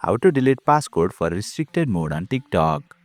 How to delete passcode for restricted mode on TikTok.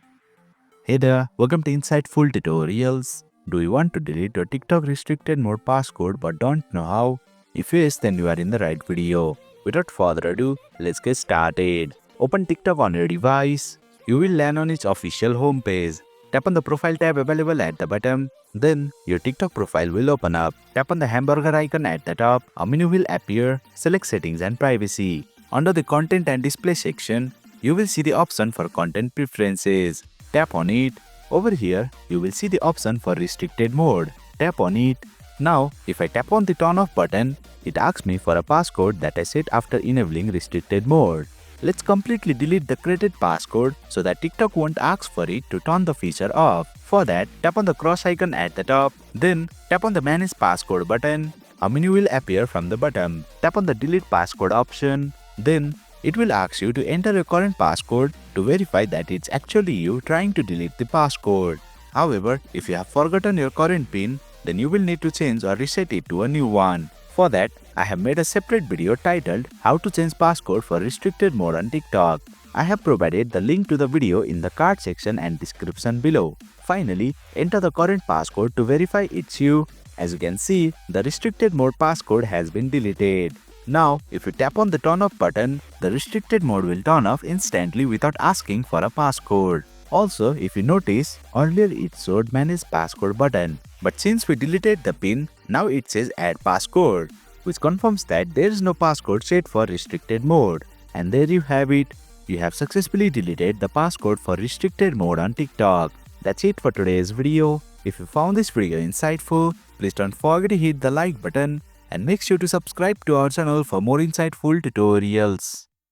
Hey there, welcome to Insightful Tutorials. Do you want to delete your TikTok restricted mode passcode but don't know how? If yes, then you are in the right video. Without further ado, let's get started. Open TikTok on your device. You will land on its official homepage. Tap on the profile tab available at the bottom. Then, your TikTok profile will open up. Tap on the hamburger icon at the top. A menu will appear. Select Settings and Privacy. Under the Content and Display section, you will see the option for Content Preferences. Tap on it. Over here, you will see the option for Restricted Mode. Tap on it. Now, if I tap on the Turn Off button, it asks me for a passcode that I set after enabling Restricted Mode. Let's completely delete the created passcode so that TikTok won't ask for it to turn the feature off. For that, tap on the cross icon at the top. Then, tap on the Manage Passcode button. A menu will appear from the bottom. Tap on the Delete Passcode option. Then, it will ask you to enter your current passcode to verify that it's actually you trying to delete the passcode. However, if you have forgotten your current PIN, then you will need to change or reset it to a new one. For that, I have made a separate video titled How to Change Passcode for Restricted Mode on TikTok. I have provided the link to the video in the card section and description below. Finally, enter the current passcode to verify it's you. As you can see, the restricted mode passcode has been deleted. Now, if you tap on the turn off button, the restricted mode will turn off instantly without asking for a passcode. Also, if you notice, earlier it showed Manage Passcode button. But since we deleted the PIN, now it says Add Passcode, which confirms that there is no passcode set for restricted mode. And there you have it. You have successfully deleted the passcode for restricted mode on TikTok. That's it for today's video. If you found this video insightful, please don't forget to hit the like button and make sure to subscribe to our channel for more insightful tutorials.